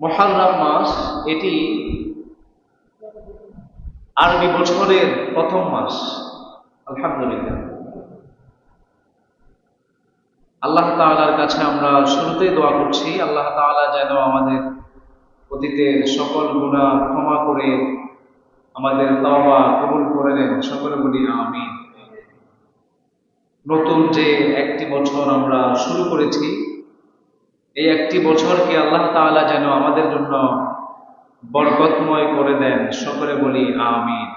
মুহররম মাস এটি আরবি বছরের প্রথম মাস। আলহামদুলিল্লাহ, আল্লাহ তাআলার কাছে আমরা শুরুতেই দোয়া করছি, আল্লাহ তাআলা যেন আমাদের অতীতের সকল গুনাহ ক্ষমা করে আমাদের তওবা কবুল করে নেন। সকলে বলি আমিন। নতুন যে একটি বছর আমরা শুরু করেছি, এই একটি বছরকে আল্লাহ তাআলা যেন আমাদের জন্য বরকতময় করে দেন। সকলে বলি আমিন।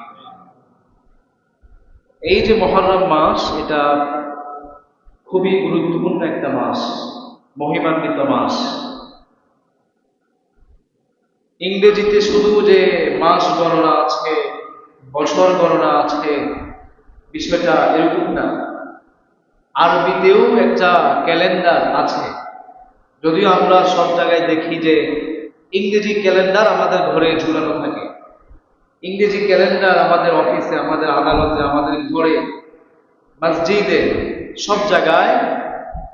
এই যে মুহররম মাস, এটা খুবই গুরুত্বপূর্ণ একটা মাস, মহিমান্বিত মাস। ইংরেজিতে শুধু যে মাস গণনা আছে, বছর গণনা আছে, বিষয়টা এরকম না। আরবিতেও একটা ক্যালেন্ডার আছে, যদিও আমরা সব জায়গায় দেখি যে ইংরেজি ক্যালেন্ডার আমাদের ঘরে ঝুলানো থাকে। ইংরেজি ক্যালেন্ডার আমাদের অফিসে, আমাদের আদালতে, আমাদের ঘরে, মসজিদে, সব জায়গায়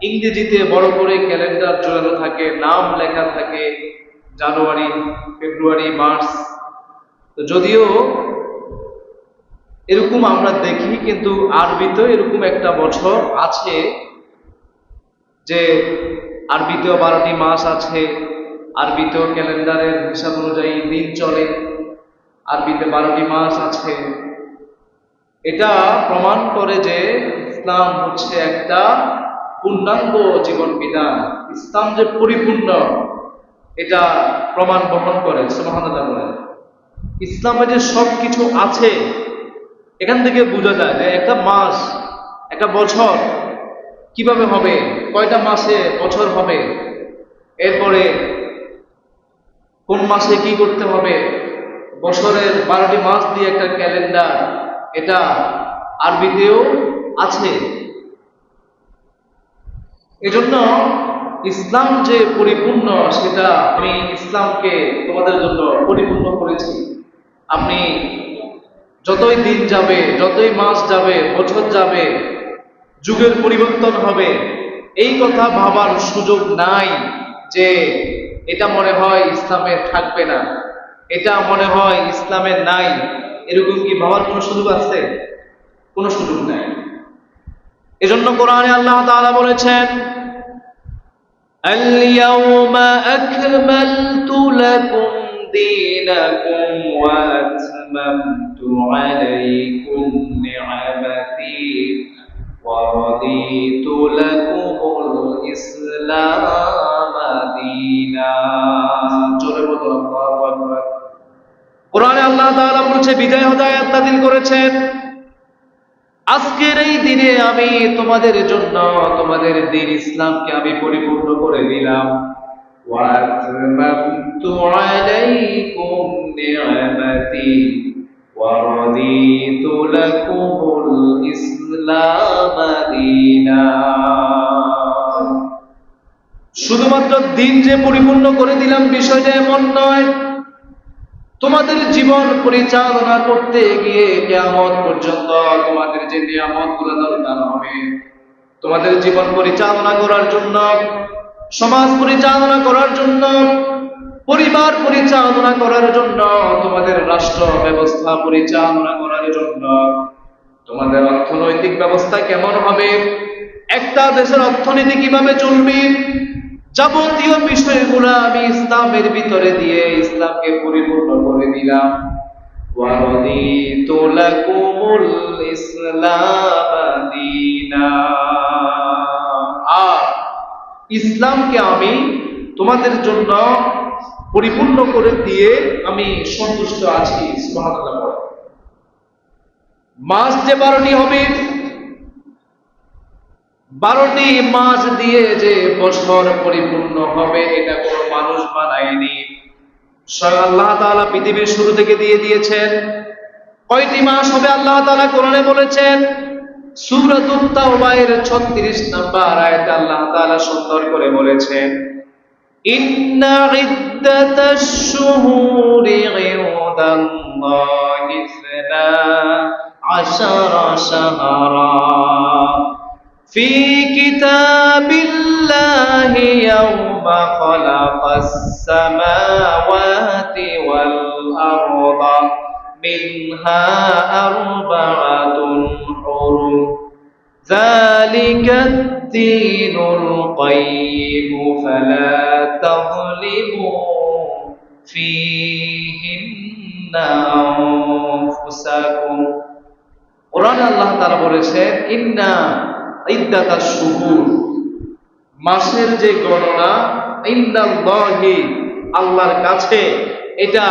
ইংরেজিতে বড় করে ক্যালেন্ডার ঝুলানো থাকে, নাম লেখা থাকে, জানুয়ারি, ফেব্রুয়ারি, মার্চ। তো যদিও এরকম আমরা দেখি, কিন্তু আরবিতেও এরকম একটা বছর আছে যে আরবিতেও 12টি মাস আছে, আরবিতেও ক্যালেন্ডারের হিসাব অনুযায়ী দিন চলে, আরবিতে 12টি মাস আছে। এটা প্রমাণ করে যে ইসলাম হচ্ছে একটা পূর্ণাঙ্গ জীবন বিধান। ইসলাম যে পরিপূর্ণ, এটা প্রমাণ বহন করে। সুবহানাল্লাহ বলেন। ইসলামে যে সব কিছু আছে, এখান থেকে বোঝা যায় যে একটা মাস, একটা বছর কিভাবে হবে, কয়টা মাসে বছর হবে, এরপরে কোন মাসে কি করতে হবে। বছরের 12টি মাস দিয়ে একটা ক্যালেন্ডার, এটা আরবিতেও আছে। এজন্য ইসলাম যে পরিপূর্ণ, সেটা আমি ইসলামকে তোমাদের জন্য পরিপূর্ণ করেছি। আপনি যতই দিন যাবে, যতই মাস যাবে, বছর যাবে, যুগের পরিবর্তন হবে, এই কথা ভাবার সুযোগ নাই যে এটা মনে হয় ইসলামে থাকবে না, এটা মনে হয় ইসলামে নাই। এরকম কি ভাবার কোনো সুযোগ আছে? কোনো সুযোগ নাই। এজন্য কোরআনে আল্লাহ তাআলা বলেছেন, আল-ইয়াওমা আকমালতু লাকুম দীনাকুম ওয়া আতমামতু আলাইকুম নি'মাতি ওয়া রাদিতু লাকুমুল ইসলাম দীনা। জোরে বলো আল্লাহু আকবার। কোরআনে আল্লাহ তাআলা বলছে, বিজয় হেদায়েত নাযিল করেছেন, আজকের এই দিনে আমি তোমাদের জন্য তোমাদের দ্বীন ইসলামকে আমি পরিপূর্ণ করে দিলাম। ওয়া আতমামতু আলাইকুম নি'মাতি ওয়া রাদিতু লাকুমুল ইসলাম দীনা। শুধুমাত্র দিন যে পরিপূর্ণ করে দিলাম, বিষয়টা এমন নয়। তোমাদের জীবন পরিচালনা করতে গিয়ে কিয়ামত পর্যন্ত তোমাদের যে নিয়ামতগুলো দরকার হবে, তোমাদের জীবন পরিচালনা করার জন্য, সমাজ পরিচালনা করার জন্য, পরিবার পরিচালনা করার জন্য, তোমাদের রাষ্ট্র ব্যবস্থা পরিচালনা করার জন্য, তোমাদের অর্থনৈতিক ব্যবস্থা কেমন হবে, একটা দেশের অর্থনীতি কিভাবে চলবে, যাবতীয় বিষয়গুলো আমি ইসলামের ভিতরে দিয়ে ইসলামকে পরিপূর্ণ করে দিলাম। ওয়া রাদিতু লাকুমুল ইসলাম দীনা। আর ইসলামকে আমি তোমাদের জন্য পরিপূর্ণ করে দিয়ে আমি সন্তুষ্ট আছি। সুবহানাল্লাহ। মাস যে 12টি হবে, 12টি মাস দিয়ে যে বছর পরিপূর্ণ হবে, এটা কোনো মানুষ বানায়নি। স্বয়ং আল্লাহ তাআলা পৃথিবীর শুরু থেকে দিয়ে দিয়েছেন। কয়টি মাস হবে আল্লাহ তাআলা কোরআনে বলেছেন। সূরাতুত তাওবার 36 নম্বর আয়াতে আল্লাহ তাআলা সুন্দর করে বলেছেন, ইন্না ইদ্দাতাশ শুহুরি ইনদাল্লাহি 12 শাহরা في كتاب الله يوم خلق السماوات والأرض منها أربعة حرم ذلك الدين القيم فلا تظلموا فيهن أنفسكم কোরআনে আল্লাহ তাআলা বলেছেন ইন্না ইদ্দাতাশ শুহুর, মাসের যে গণনা, ইন্দাল্লাহি আল্লাহর কাছে, এটা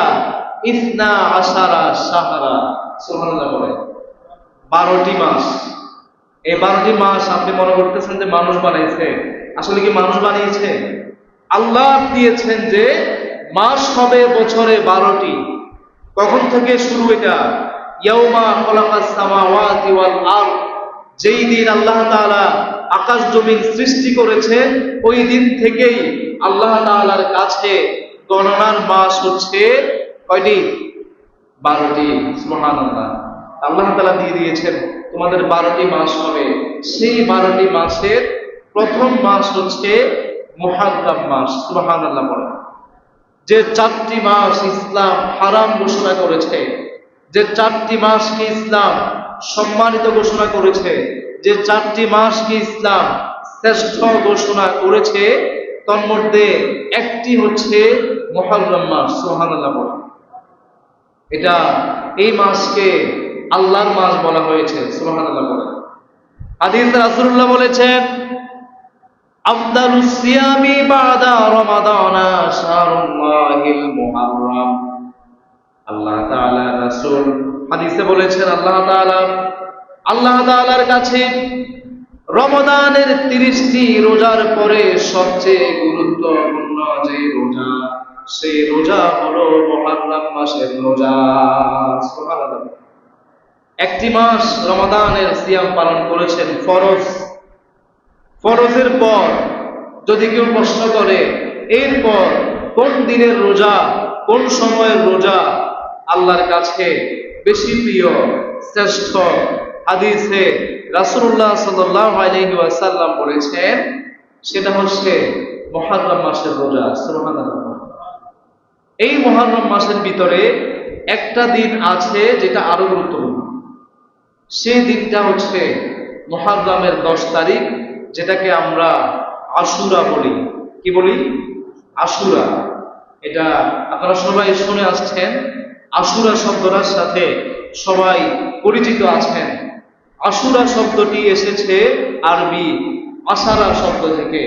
ইসনা আশারা শাহরা, সুবহানাল্লাহ বলে 12টি মাস। এই 12টি মাস আপনি মনে করতেছেন যে মানুষ বানাইছে, আসলে কি মানুষ বানিয়েছে? আল্লাহ দিয়েছেন যে মাস হবে বছরে 12টি। কখন থেকে শুরু এটা? ইয়াউমা খালাকাস সামাওয়াতি ওয়াল আরদ, যেই দিন আল্লাহ তাআলা আকাশ জমিন সৃষ্টি করেছেন, ওই দিন থেকেই আল্লাহ তাআলার কাছে গণনার মাস হচ্ছে কয়টি? 12টি। সুবহানাল্লাহ। আল্লাহ তাআলা দিয়ে দিয়েছেন তোমাদের 12টি মাস হবে। সেই 12টি মাসের প্রথম মাস হচ্ছে মুহররম মাস। সুবহানাল্লাহ বলেন। যে 4টি মাস ইসলাম হারাম ঘোষণা করেছে, যে 4টি মাসকে ইসলাম সম্মানিত ঘোষণা করেছে, যে 4টি মাসকে ইসলাম শ্রেষ্ঠ ঘোষণা করেছে, তার মধ্যে একটি হচ্ছে মুহররম মাস। সুবহানাল্লাহ বলেন। এটা এই মাসকে আল্লাহর মাস বলা হয়েছে। সুবহানাল্লাহ বলেন। হাদিসে রাসূলুল্লাহ বলেছেন আফদালুস সিয়ামি বাদা রমাদানা শাহরুল্লাহিল মুহররম। আল্লাহ তাআলা রাসূল হাদিসে বলেছেন আল্লাহ তাআলার কাছে রমাদানের 30টি রোজার পরে সবচেয়ে গুরুত্বপূর্ণ যে রোজা, সেই রোজা হলো মুহররম মাসের রোজা। সুবহানাল্লাহ। একটি মাস রমাদানের সিয়াম পালন করেছেন ফরজ। ফরজের পর যদি কেউ প্রশ্ন করে এরপর কোন দিনের রোজা, কোন সময়ের রোজা আল্লাহর কাছে বেশি প্রিয়, শ্রেষ্ঠ, হাদিসে রাসূলুল্লাহ সাল্লাল্লাহু আলাইহি ওয়াসাল্লাম বলেছেন সেটা হচ্ছে মুহররম মাসের রোজা। সুবহানাল্লাহ। এই মুহররম মাসের ভিতরে একটা দিন আছে যেটা আরো গুরুত্বপূর্ণ। সেই দিনটা হচ্ছে মুহররমের 10 তারিখ, যেটাকে আমরা আশুরা বলি। কি বলি? আশুরা। এটা আপনারা সবাই শুনে আসছেন, আশুরা শব্দটার সাথে সবাই পরিচিত আছেন। আশুরা শব্দটি এসেছে আরবি আশারা শব্দ থেকে।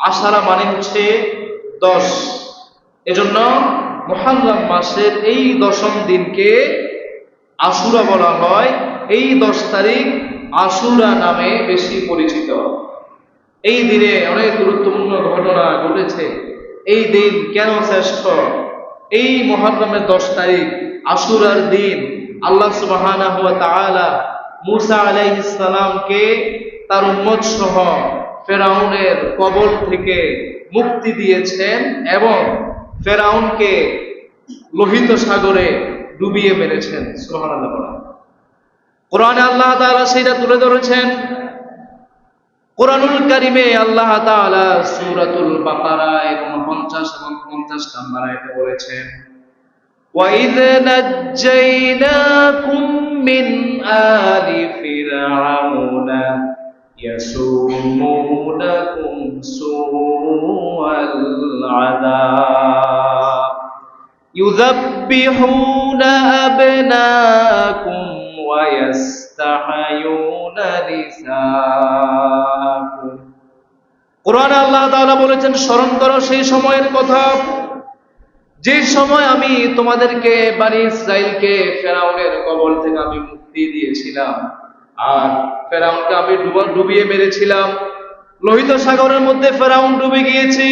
আশারা মানে হচ্ছে 10। এজন্য মুহররম মাসের এই 10ম দিনকে আশুরা বলা হয়। এই 10 তারিখ আশুরা নামে বেশি পরিচিত। এই দিনে অনেক গুরুত্বপূর্ণ ঘটনা ঘটেছে। এই দিন কেন শ্রেষ্ঠ? এই মুহররমের 10 তারিখ আশুরার দিন আল্লাহ সুবহানাহু ওয়া তাআলা মূসা আলাইহিস সালামকে তার উম্মত সহ ফেরাউনের কবল থেকে মুক্তি দিয়েছেন এবং ফেরাউনকে লোহিত সাগরে ডুবিয়ে মেরেছেন। সুবহানাল্লাহ। কোরআনে আল্লাহ তাআলা সেটা তুলে ধরেছেন। কোরআনুল কারীমে আল্লাহ তাআলা সূরাতুল বাকারায় 49 এবং 50 নম্বর আয়াতে বলেছেন وَإِذْ نَجَّيْنَاكُمْ مِنْ آلِ فِرْعَوْنَ يَسُومُونَكُمْ سُوءَ الْعَذَابِ يُذَبِّحُونَ أَبْنَاءَكُمْ وَيَسْتَحْيُونَ نِسَاءَكُمْ। কোরআনে আল্লাহ তাআলা বলেছেন স্মরণ করো সেই সময়ের কথা, যে সময় আমি তোমাদেরকে বনি ইসরাইলকে ফেরাউনের কবল থেকে আমি মুক্তি দিয়েছিলাম, আর ফেরাউনকে আমি ডুবিয়ে মেরেছিলাম। লোহিত সাগরের মধ্যে ফেরাউন ডুবে গিয়েছে।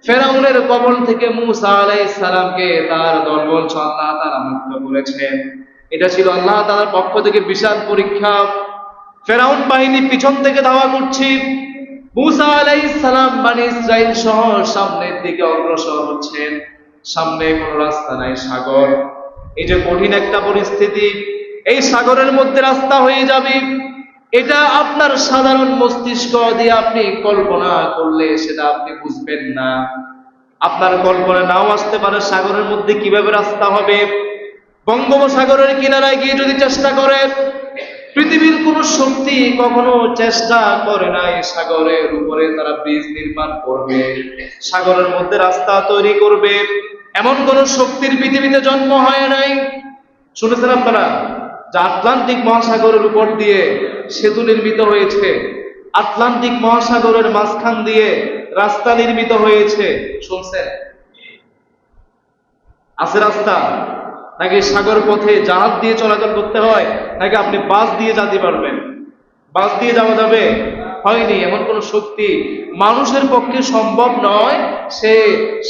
ফেরাউনের কবল থেকে মূসা আলাইহিস সালামকে তার দলবল আল্লাহ তাআলা মুক্ত করেছেন। এটা ছিল আল্লাহ তাআলার পক্ষ থেকে বিশাল পরীক্ষা। ফেরাউন বাহিনী পিছন থেকে ধাওয়া করছে। মূসা আলাইহিস সালাম বনি ইসরাইল সহ সামনের দিকে অগ্রসর হচ্ছেন। সামনে কোনো রাস্তা নাই, সাগর। এই যে কঠিন একটা পরিস্থিতি, এই সাগরের মধ্যে রাস্তা হয়ে যাবে, এটা আপনার সাধারণ মস্তিষ্ক দিয়ে আপনি কল্পনা করলে সেটা আপনি বুঝবেন না। আপনার কল্পনা নাও আসতে পারে সাগরের মধ্যে কিভাবে রাস্তা হবে। বঙ্গোপসাগরের কিনারায় গিয়ে যদি চেষ্টা করেন, পৃথিবীর কোন শক্তি কখনো চেষ্টা করে নাই সাগরের উপরে তারা ব্রিজ নির্মাণ করবে, সাগরের মধ্যে রাস্তা তৈরি করবে, এমন কোন শক্তির পৃথিবীতে জন্ম হয় নাই। শুনেছেন আপনারা যে আটলান্টিক মহাসাগরের উপর দিয়ে সেতু নির্মিত হয়েছে, আটলান্টিক মহাসাগরের মাঝখান দিয়ে রাস্তা নির্মিত হয়েছে, শুনছেন? আছে রাস্তা? নাকি সাগর পথে জাহাজ দিয়ে চলাচল করতে হয়, নাকি আপনি বাস দিয়ে যেতে পারবেন? বাস দিয়ে যাওয়া যাবে? হয়নি। এমন কোন শক্তি মানুষের পক্ষে সম্ভব নয় সে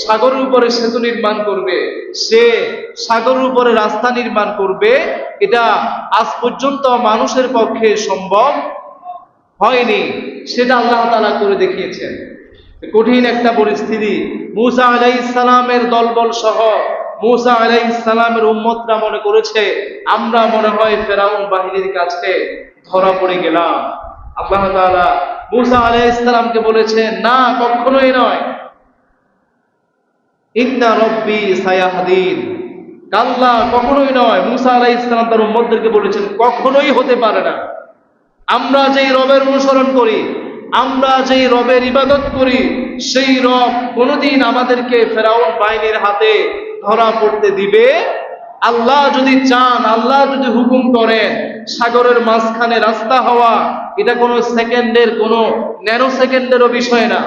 সাগরের উপরে সেতু নির্মাণ করবে, সে সাগরের উপরে রাস্তা নির্মাণ করবে, এটা আজ পর্যন্ত মানুষের পক্ষে সম্ভব হয়নি। সেটা আল্লাহ তাআলা করে দেখিয়েছেন। কঠিন একটা পরিস্থিতি, মূসা আলাইহিস সালামের দলবল সহ মূসা আলাইহিস সালামের উম্মতরা মনে করেছে আমরা মনে হয় ফেরাউন বাহিনীর কাছে ধরা পড়ে গেলাম। আল্লাহ তাআলা মূসা আলাইহিস সালামকে বলেছেন, না, কখনোই নয়। ইন্না রব্বি সায়াহদিন, কাল্লা, কখনোই নয়। মূসা আলাইহিস সালাম তার উম্মতদেরকে বলেছেন কখনোই হতে পারে না। আমরা যেই রবের অনুসরণ করি, আমরা যেই রবের ইবাদত করি, সেই রব কোনদিন আমাদেরকে ফেরাউন বাহিনীর হাতে ধরা পড়তে দিবে? আল্লাহ যদি চান, আল্লাহ যদি হুকুম করেন, সাগরের মাঝখানে রাস্তা হওয়া এটা কোনো সেকেন্ডের, কোনো ন্যানো সেকেন্ডেরও বিষয় না।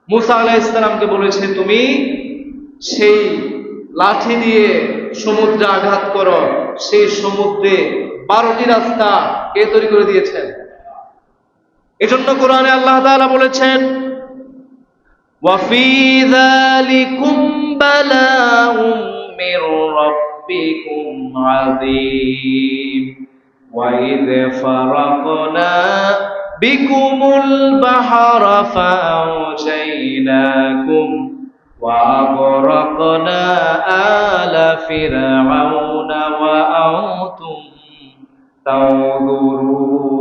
মূসা আলাইহিস সালামকে বলেছে তুমি সেই লাঠি দিয়ে সমুদ্রে আঘাত করো, সেই সমুদ্রে 12টি রাস্তা কে তৈরি করে দিয়েছেন? এজন্য কোরআনে আল্লাহ তাআলা বলেছেন, ওয়াফি যালিকুম বালাউম মির রাব্বিকুম আযীম ওয়া ইয ফারাকনা বিকুমুল বাহরা ফাআওজাইনাকুম ওয়া আগরাকনা আলা ফিরআউনা ওয়া আনতুম তানজুরুন।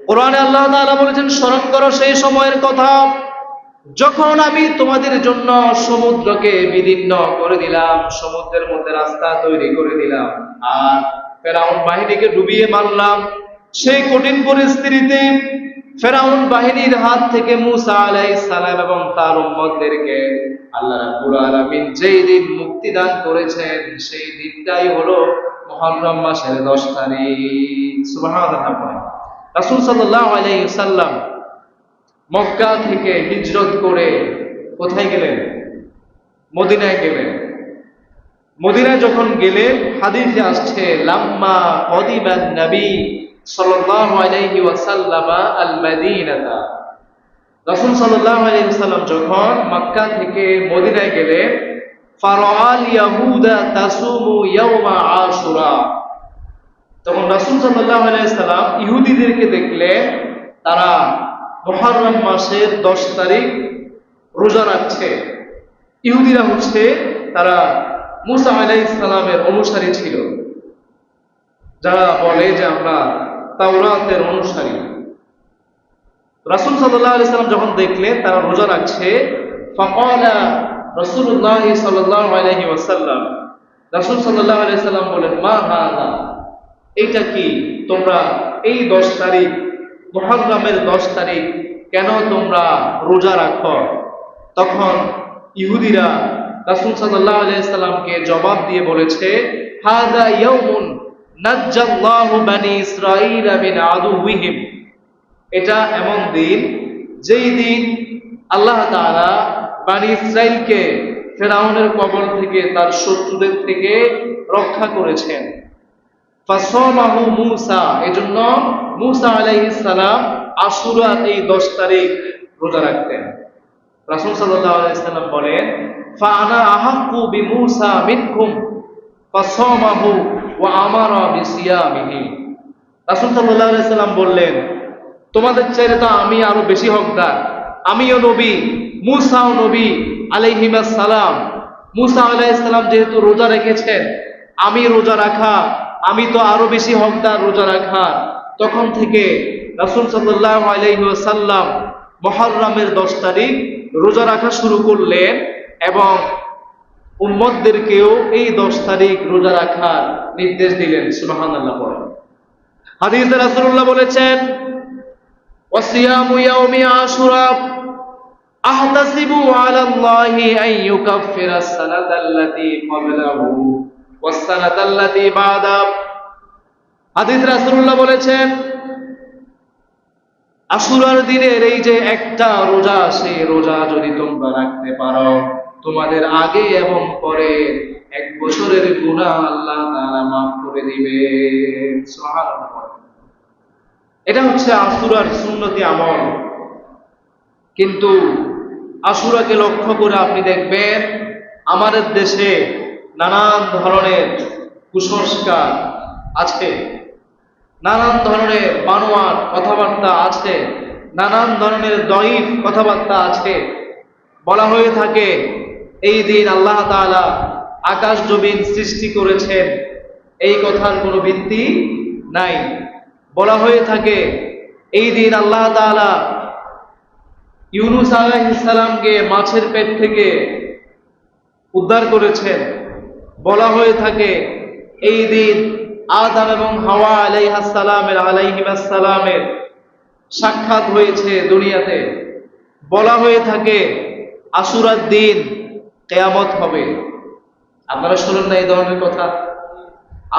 কোরআনে আল্লাহ তাআলা বলেছেন, স্মরণ করো সেই সময়ের কথা যখন আমি তোমাদের জন্য সমুদ্রকে বিদীর্ণ করে দিলাম, সমুদ্রের মধ্যে রাস্তা তৈরি করে দিলাম, আর ফেরাউন বাহিনীকে ডুবিয়ে মারলাম। সেই কঠিন পরিস্থিতিতে ফেরাউন বাহিনীর হাত থেকে মূসা আলাইহিস সালাম এবং তার উম্মতদেরকে আল্লাহ রাব্বুল আলামিন যেই দিন মুক্তি দান করেছেন, সেই দিনটাই হলো মুহররম মাসের 10 তারিখ। সুবহানাল্লাহ। রাসূল সাল্লাল্লাহু আলাইহি ওয়াসাল্লাম মক্কা থেকে হিজরত করে কোথায় গেলেন? মদিনায় গেলেন। মদিনায় যখন গেলেন, হাদিসে আসছে লাম্মা কদিবান নবী সাল্লাল্লাহু আলাইহি ওয়াসাল্লাম আল মদিনাতা, রাসূল সাল্লাল্লাহু আলাইহি ওয়াসাল্লাম যখন মক্কা থেকে মদিনায় গেলেন, ফারাআল ইয়াহুদা তাসুমু ইয়াওমা আশুরা, তখন রাসূল সাল্লাল্লাহু আলাইহি ওয়াসাল্লাম ইহুদিদেরকে দেখলেন তারা মুহররম মাসের 10 তারিখ রোজা রাখছে। ইহুদিরা হচ্ছে তারা মূসা আলাইহিস সালামের অনুসারী ছিল, যারা বলে যে আমরা তাওরাতের অনুসারী। রাসূল সাল্লাল্লাহু আলাইহি ওয়াসাল্লাম যখন দেখলেন তারা রোজা রাখছে, ফাকালা রাসূলুল্লাহ সাল্লাল্লাহু আলাইহি ওয়াসাল্লাম, রাসূল সাল্লাল্লাহু আলাইহি ওয়াসাল্লাম বলেন, মা হাযা, এটা কি? তোমরা এই 10 তারিখ, মুহররমের 10 তারিখ কেন তোমরা রোজা রাখো? তখন ইহুদিরা রাসূল সাল্লাল্লাহু আলাইহি ওয়াসাল্লামকে জবাব দিয়ে বলেছে, হাযা ইয়াউমুন নাজ্জাল্লাহু বানি ইসরাঈলা মিন আদুওয়িহিম, এটা এমন দিন যেই দিন আল্লাহ তাআলা বানি ইসরাঈলকে ফেরাউনের কবল থেকে, তার শত্রুদের থেকে রক্ষা করেছেন। ফাসামাহু মূসা, এজন্য মূসা আলাইহিস সালাম আশুরার এই 10 তারিখ রোজা রাখতেন। রাসূল সাল্লাল্লাহু আলাইহি ওয়াসাল্লাম বলেন, ফাআনা আহাক্কু বিমূসা মিনকুম ফাসামাহু ওয়া আমারা বিসিয়ামিহি। রাসূল সাল্লাল্লাহু আলাইহি ওয়াসাল্লাম বললেন, তোমাদের চাইতে তো আমি আরো বেশি হকদার, আমিও নবী, মূসাও নবী আলাইহিস সালাম। মূসা আলাইহিস সালাম যেহেতু রোজা রেখেছেন, আমি রোজা রাখা, আমি তো আরো বেশি হকদার রোজা রাখার। তখন থেকে রাসূল সাল্লাল্লাহু আলাইহি ওয়াসাল্লাম মুহররমের 10 তারিখ রোজা রাখা শুরু করলেন এবং উম্মতদেরকেও এই 10 তারিখ রোজা রাখার নির্দেশ দিলেন। সুবহানাল্লাহ পড়েন। হাদিসে রাসূলুল্লাহ বলেছেন, ওয়াসিয়ামু ইয়াউমি আশুরা আহতাসিবু আলাল্লাহি আন ইউকাফিরা আস-সানাতাল্লাতী ক্বাবলাহু ওয়াস-সানাতাল্লাতী বা'দা। হাদিসে রাসূলুল্লাহ বলেছেন, আশুরার দিনের এই যে একটা রোজা, সেই রোজা যদি তোমরা রাখতে পারো, তোমাদের আগে এবং পরে 1 বছরের গুনাহ আল্লাহ তাআলা মাফ করে দিবেন। সুবহানাল্লাহ। এটা হচ্ছে আশুরার সুন্নতি আমল। কিন্তু আশুরাকে লক্ষ্য করে আপনি দেখবেন আমাদের দেশে নানান ধরনের কুসংস্কার আছে, নানান ধরনের বানোয়াট কথাবার্তা আছে, নানান ধরনের দয়ীফ কথাবার্তা আছে। বলা হয়ে থাকে এই দিন আল্লাহ তাআলা আকাশ জমিন সৃষ্টি করেছেন, এই কথার কোনো ভিত্তি নাই। বলা হয়ে থাকে এই দিন আল্লাহ তাআলা ইউনূস আলাইহিস সালামকে মাছের পেট থেকে উদ্ধার করেছেন। বলা হয়ে থাকে এই দিন আদম এবং হাওয়া আলাইহিস সালামের সাক্ষাৎ হয়েছে দুনিয়াতে। বলা হয়ে থাকে আশুরার দিন কিয়ামত হবে। আপনারা শুনেন না এই ধরনের কথা?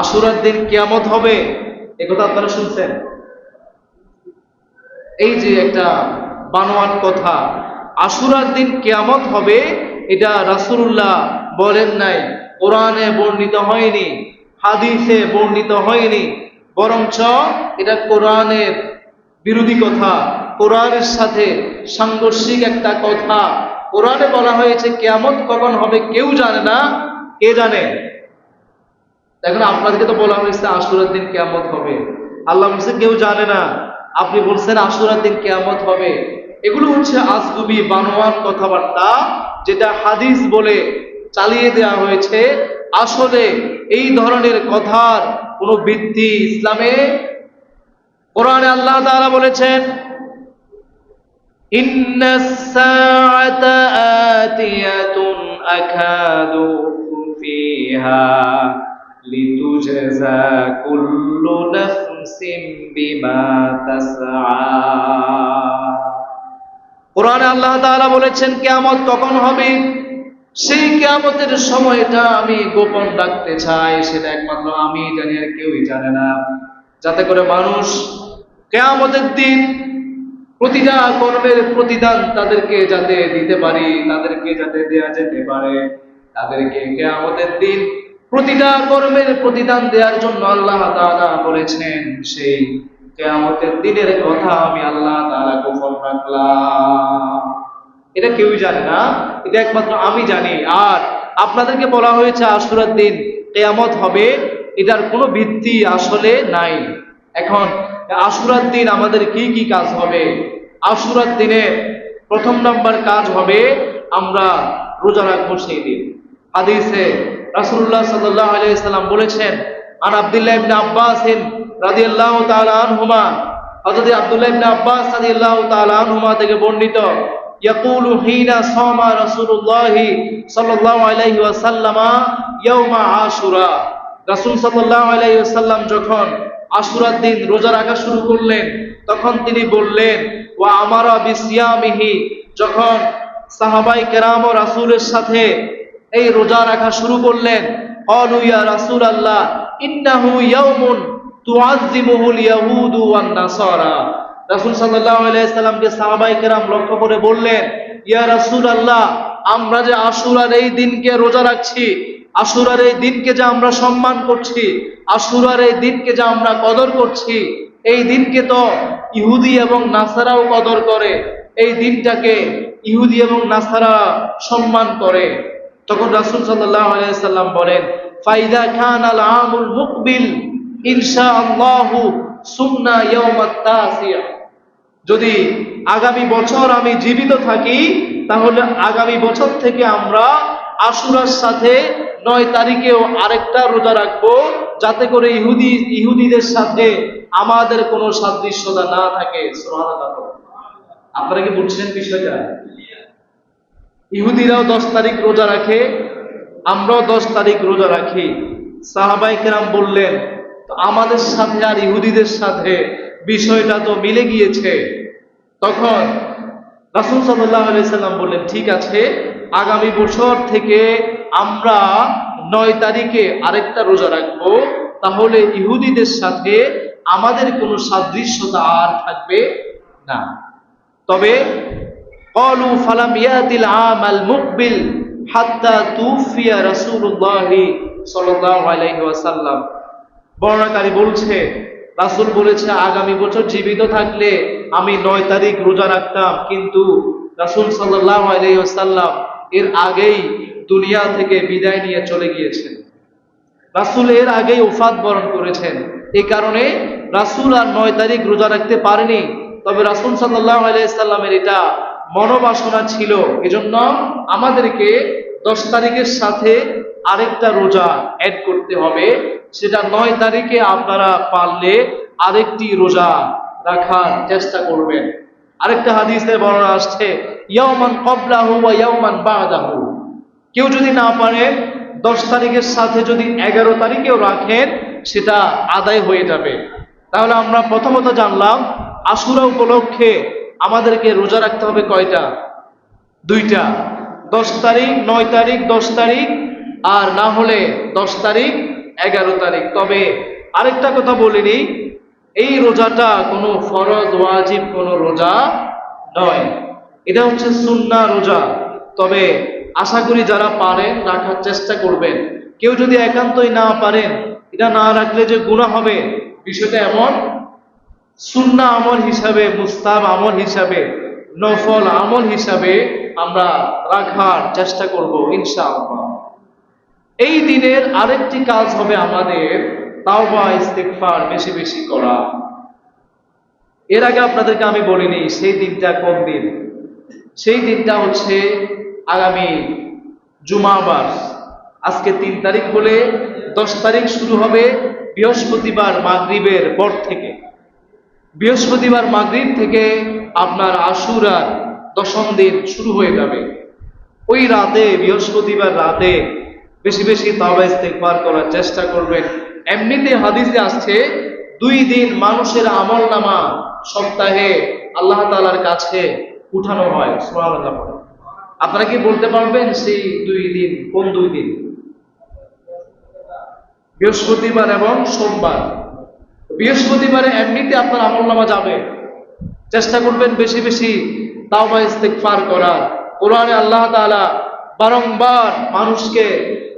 আশুরার দিন কিয়ামত হবে, এই কথা আপনারা শুনছেন? এই যে একটা বানোয়াট কথা, আশুরার দিন কিয়ামত হবে, এটা রাসূলুল্লাহ বলেন নাই, কোরআনে বর্ণিত হয়নি, হাদিসে বর্ণিত হয়নি, বরঞ্চ এটা কোরআনের বিরোধী কথা, কোরআনের সাথে সাংঘর্ষিক একটা কথা। কোরআনে বলা হয়েছে কিয়ামত কখন হবে কেউ জানে না, কে জানে? এখন আপনাদেরকে তো বলা হয়েছে আশুরার দিন কিয়ামত হবে, আল্লাহ বলছে কেউ জানে না, আপনি বলছেন আশুরার দিন কিয়ামত হবে। এগুলো হচ্ছে আজগুবি বানোয়াট কথাবার্তা, যেটা হাদিস বলে চালিয়ে দেওয়া হয়েছে। আসলে এই ধরনের কথার কোনো ভিত্তি ইসলামে, কোরআনে আল্লাহ তাআলা বলেছেন, ইন্নাস সাআতা আতিয়াতুন আকাদু ফিহা লিতুজজা কুল্লু নাফসিন বিমা তাসআ। কোরআনে আল্লাহ তাআলা বলেছেন কিয়ামত কখন হবে, সেই কিয়ামতের সময়টা আমি গোপন রাখতে চাই, সেটা একমাত্র আমি জানি, আর কেউই জানে না, যাতে করে মানুষ কিয়ামতের দিন প্রতিটা কর্মের প্রতিদান তাদেরকে যাতে দিতে পারি, তাদেরকে যাতে দেয়া যেতে পারে, তাদেরকে কিয়ামতের দিন প্রতিটা কর্মের প্রতিদান দেওয়ার জন্য আল্লাহ তাআলা বলেছেন, সেই কিয়ামতের দিনের কথা আমি আল্লাহ তাআলা গোপন রাখলাম। এটা কেউই জানে না, এটা একমাত্র আমি জানি। আর আপনাদেরকে বলা হয়েছে আশুরার দিন কিয়ামত হবে, এটার কোনো ভিত্তি আসলে নাই। এখন আশুরার দিন আমাদের কি কি কাজ হবে? আশুরার দিনে প্রথম নাম্বার কাজ হবে আমরা রোজা রাখবো সেই দিন। হাদিসে রাসূলুল্লাহ সাল্লাল্লাহু আলাইহি সাল্লাম বলেছেন, আন আব্দুল্লাহ ইবনে আব্বাস রাদিয়াল্লাহু তাআলা আনহুমা, হযরত আব্দুল্লাহ ইবনে আব্বাস রাদিয়াল্লাহু তাআলা আনহুমা থেকে বর্ণিত, ইয়াকুলু হিনা সামা রাসূলুল্লাহ সাল্লাল্লাহু আলাইহি ওয়াসাল্লাম ইয়াউমা আশুরা। রাসূল সাল্লাল্লাহু আলাইহি ওয়াসাল্লাম যখন আশুরার দিন রোজা রাখা শুরু করলেন, তখন তিনি বললেন, ওয়া আমারা বিসিয়ামিহি, যখন সাহাবায়ে কেরাম ও রাসূলের সাথে এই রোজা রাখা শুরু করলেন, ক্বালু ইয়া রাসূলুল্লাহ ইন্নাহু ইয়াউমুন তুআযযিমুহুল ইয়াহুদু ওয়ান নাসারা। রাসূল সাল্লাল্লাহু আলাইহি সাল্লামকে সাহাবায়ে কেরাম লক্ষ্য করে বললেন, ইয়া রাসূলুল্লাহ, আমরা যে আশুরার এই দিনকে রোজা রাখছি, আশুরার এই দিনকে যে আমরা সম্মান করছি, আশুরার এই দিনকে যে আমরা কদর করছি, এই দিনকে তো ইহুদি এবং নাসারাও কদর করে, এই দিনটাকে ইহুদি এবং নাসারা সম্মান করে। তখন রাসূল সাল্লাল্লাহু আলাইহি সাল্লাম বলেন, ফাইদা কানাল আমুল মুকবিল ইনশাআল্লাহু সুন্না ইয়াউমাত তাসিয়া। যদি আগামী বছর আমি জীবিত থাকি, তাহলে আগামী বছর থেকে আমরা আশুরার সাথে 9 তারিখেও আরেকটা রোজা রাখবো, যাতে করে ইহুদিদের সাথে আমাদের কোনো সাদৃশ্যতা না থাকে। সুবহানাল্লাহ। আপনারা কি বুঝছেন বিষয়টা? ইহুদিরাও 10 তারিখ রোজা রাখে, আমরাও 10 তারিখ রোজা রাখি। সাহাবায়ে কেরাম বললেন, তো আমাদের সাথে আর ইহুদিদের সাথে বিষয়টা তো মিলে গিয়েছে। তখন রাসূল সাল্লাল্লাহু আলাইহি সাল্লাম বললেন, ঠিক আছে, আগামী বছর থেকে আমরা 9 তারিখে আরেকটা রোজা রাখবো, তাহলে ইহুদিদের সাথে আমাদের কোনো সাদৃশ্যতা আর থাকবে না। তবে ক্বালু ফালাম ইয়াতিল আমাল মুকবিল হাত্তা তুফিয়া রাসূলুল্লাহ সাল্লাল্লাহু আলাইহি ওয়াসাল্লাম। বর্ণনাকারী বলছে, রাসূল বলেছে আগামী বছর জীবিত থাকলে আমি 9 তারিখ রোজা রাখতাম, কিন্তু রাসূল সাল্লাল্লাহু আলাইহি ওয়াসাল্লাম এর আগেই দুনিয়া থেকে বিদায় নিয়ে চলে গিয়েছেন। রাসূল এর আগেই ওফাত বরণ করেছেন। এই কারণে রাসূল আর 9 তারিখ রোজা রাখতে পারেনি। তবে রাসূল সাল্লাল্লাহু আলাইহি সাল্লামের এটা মনোবাসনা ছিল, এজন্য আমাদেরকে 10 তারিখের সাথে আরেকটা রোজা অ্যাড করতে হবে। সেটা 9 তারিখে আপনারা পারলে আরেকটি রোজা রাখার চেষ্টা করবেন। আরেকটা হাদিসে বর্ণনা আসছে, ইয়াওমান ক্বাবলাহু ওয়া ইয়াওমান বা'দাহু। কেউ যদি না পারে 10 তারিখের সাথে যদি 11 তারিখেও রাখেন, সেটা আদায় হয়ে যাবে। তাহলে আমরা প্রথমত জানলাম আশুরা উপলক্ষে আমাদেরকে রোজা রাখতে হবে কয়টা? 2টা, 10 তারিখ, 9 তারিখ, 10 তারিখ, আর না হলে 10 তারিখ, 11 তারিখ। তবে আরেকটা কথা বলিনি, এই রোজাটা কোনো ফরজ ওয়াজিব কোনো রোজা নয়, এটা হচ্ছে সুন্নাহ রোজা। তবে আশা করি যারা পারেন রাখার চেষ্টা করবেন। কেউ যদি একান্তই না পারেন, এটা না রাখলে যে গুনাহ হবে বিষয়টা এমন, সুন্নাহ আমল হিসাবে, মুস্তাহাব আমল হিসাবে, নফল আমল হিসাবে আমরা রাখার চেষ্টা করব ইনশাআল্লাহ। এই দিনের আরেকটি কাজ হবে আমাদের তাওবা ইস্তিগফার বেশি বেশি করা। এর আগে আপনাদেরকে আমি বলিনি সেই দিনটা কোন দিন। সেই দিনটা হচ্ছে আগামী জুমাবার। আজকে 3 তারিখ হলে 10 তারিখ শুরু হবে বৃহস্পতিবার মাগরিবের পর থেকে। বৃহস্পতিবার মাগরিব থেকে আপনার আশুরার 10ম দিন শুরু হয়ে যাবে। ওই রাতে, বৃহস্পতিবার রাতে বেশি বেশি তাওবা ইস্তিগফার করার চেষ্টা করবেন। এমনিতে হাদিসে আসছে 2 দিন মানুষের আমলনামা সপ্তাহে আল্লাহ তাআলার কাছে উঠানো হয়। সুবহানাল্লাহ। আপনারা কি বলতে পারবেন সেই 2 দিন কোন 2 দিন? বৃহস্পতিবার এবং সোমবার। বৃহস্পতিবারে এমনিতে আপনার আমলনামা যাবে, চেষ্টা করবেন বেশি বেশি তাওবা ইস্তিগফার করার। কোরআনে আল্লাহ তাআলা বারংবার মানুষকে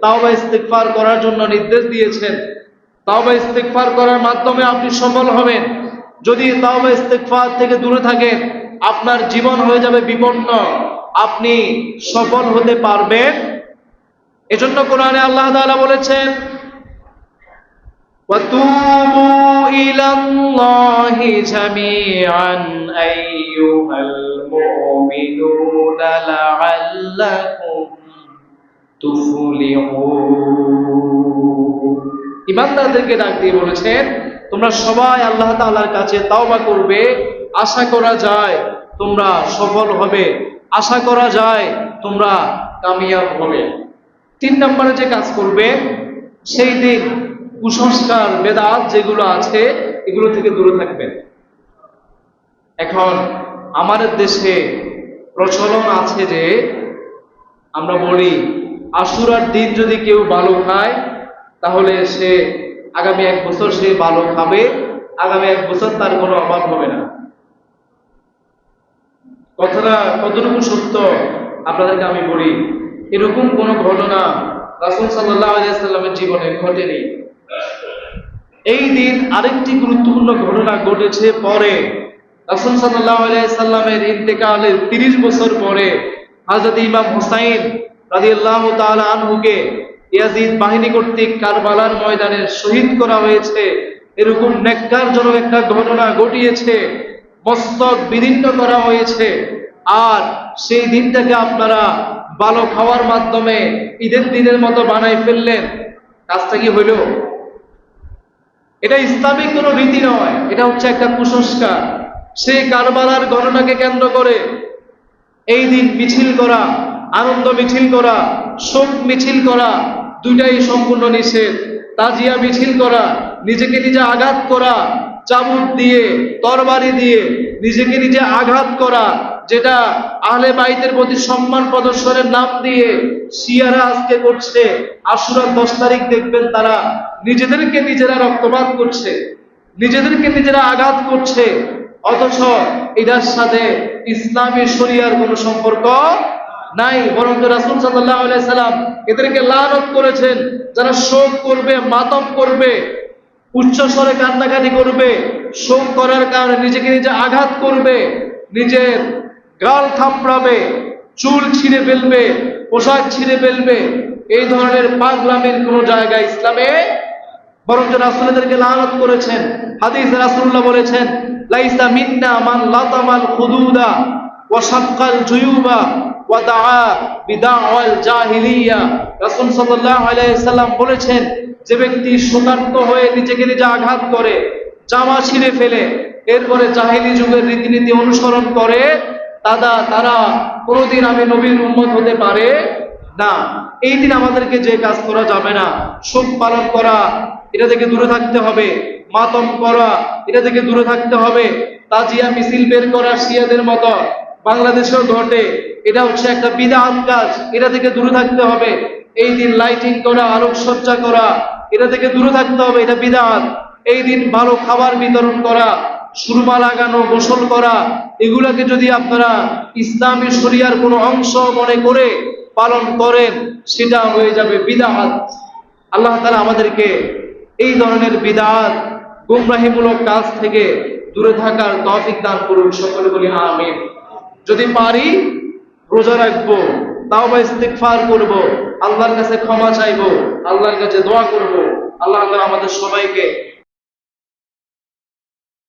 তাওবা ইস্তিগফার করার জন্য নির্দেশ দিয়েছেন। তাওবা ইস্তিগফার করার মাধ্যমে আপনি সফল হবেন। যদি তাওবা ইস্তিগফার থেকে দূরে থাকেন, আপনার জীবন হয়ে যাবে বিপন্ন, আপনি সফল হতে পারবেন। এজন্য কোরআনে আল্লাহ তাআলা বলেছেন, وَتُوبُوا إِلَى اللَّهِ جَمِيعًا أَيُّهَا الْمُؤْمِنُونَ لَعَلَّكُمْ তুফলিহুন। ইমানদারদেরকে ডাক দিয়ে বলেছেন, তোমরা সবাই আল্লাহ তাআলার কাছে তাওবা করবে, আশা করা যায় তোমরা সফল হবে, আশা করা যায় তোমরা কামিয়াব হবে। 3 নম্বরে যে কাজ করবে, সেই দিন কুসংস্কার বেদাত যেগুলো আছে এগুলো থেকে দূরে থাকবেন। এখন আমাদের দেশে প্রচলন আছে যে আমরা বলি আশুরার দিন যদি কেউ ভালো খায় তাহলে সে আগামী 1 বছর সে ভালো খাবে, আগামী 1 বছর তার কোনো অভাব হবে না। কথাটা কতটুকু সত্য আপনাদেরকে আমি বলি, এরকম কোনো ঘটনা রাসূল সাল্লাল্লাহু আলাইহি সাল্লামের জীবনে ঘটেনি। এই দিন আরেকটি গুরুত্বপূর্ণ ঘটনা ঘটেছে পরে। রাসূল সাল্লাল্লাহু আলাইহি সাল্লামের ইন্তেকালের 30 বছর পরে হযরত ইমাম হুসাইন রাদিয়াল্লাহু তাআলা আনহুকে ইয়াজিদ বাহিনী কর্তৃক কারবালার ময়দানে শহীদ করা হয়েছে। এরকম নেককারজনক একটা ঘটনা ঘটিয়েছে, মস্তক বিদীর্ণ করা হয়েছে। আর সেই দিনটাকে আপনারা ভালো খাওয়ার মাধ্যমে ঈদের দিনের মতো বানাই ফেললেন। কাজটা কি হইল? এটা ইসলামিক কোনো রীতি নয়, এটা হচ্ছে একটা কুসংস্কার। সেই কারবালার ঘটনাকে কেন্দ্র করে এই দিন মিছিল করা, আনন্দ মিছিল করা, শোক মিছিল করা দুইটাই সম্পূর্ণ নিষেধ। তাজিয়া মিছিল করা, নিজেকে নিজে আঘাত করা, চাবুক দিয়ে, তরবারি দিয়ে নিজেকে নিজে আঘাত করা, যেটা আহলে বাইতের প্রতি সম্মান প্রদর্শনের নাম দিয়ে শিয়ারা আজকে করছে। আশুরার 10 তারিখ দেখবেন তারা নিজেদেরকে নিজেরা রক্তপাত করছে, নিজেদেরকে নিজেরা আঘাত করছে, অথচ এটার সাথে ইসলামী শরিয়ার কোনো সম্পর্ক নাই। বরং রাসূল সাল্লাল্লাহু আলাইহি সাল্লাম এদেরকে লানত করেছেন, যারা শোক করবে, মাতম করবে, উচ্চ স্বরে কান্নাকাটি করবে, শোক করার কারণে নিজেকে নিজে আঘাত করবে, নিজের গাল থাপড়াবে, চুল ছিঁড়ে ফেলবে, পোশাক ছিঁড়ে ফেলবে, এই ধরনের পাগলামির কোনো জায়গা ইসলামে, বরং রাসূলদেরকে লানত করেছেন। হাদিসে রাসূলুল্লাহ বলেছেন, লাইসা মিন্না মান লাতামাল খুদুদা ওয়া শাক্কাল জুয়ুবা ওয়া দাআ বিদাওয়াল জাহিলিয়া। রাসূল সাল্লাল্লাহু আলাইহি সাল্লাম বলেছেন, যে ব্যক্তি শোকার্ত হয়ে নিজেকে নিজে আঘাত করে, জামা ছিঁড়ে ফেলে, এরপরে জাহিলি যুগের রীতিনীতি অনুসরণ করে, তারা কোনোদিন আমি নবীর উম্মত হতে পারে না। এই দিন আমাদেরকে যে কাজ করা যাবে না, শোক পালন করা, এটা থেকে দূরে থাকতে হবে, মাতম করা, এটা থেকে দূরে থাকতে হবে, তাজিয়া মিছিল বের করা শিয়াদের মতো বাংলাদেশেও ঘটে, এটা হচ্ছে একটা বিদআত কাজ, এটা থেকে দূরে থাকতে হবে। এই দিন লাইটিং করা, আলোকসজ্জা করা, এটা থেকে দূরে থাকতে হবে, এটা বিদআত। এই দিন ভালো খাবার বিতরণ করা, সুরমা লাগানো, গোসল করা, এগুলাকে যদি আপনারা ইসলামী শরিয়ার কোনো অংশ মনে করে পালন করেন, সেটা হয়ে যাবে বিদআত। আল্লাহ তাআলা আমাদেরকে এই ধরনের বিদআত, গুমরাহিমূলক কাজ থেকে দূরে থাকার তৌফিক দান করুন। সকলে বলি আমিন। যদি পারি রোজা রাখবো, তাওবা ইস্তিগফার করব, আল্লাহর কাছে ক্ষমা চাইবো, আল্লাহর কাছে দোয়া করব। আল্লাহ তাআলা আমাদের সবাইকে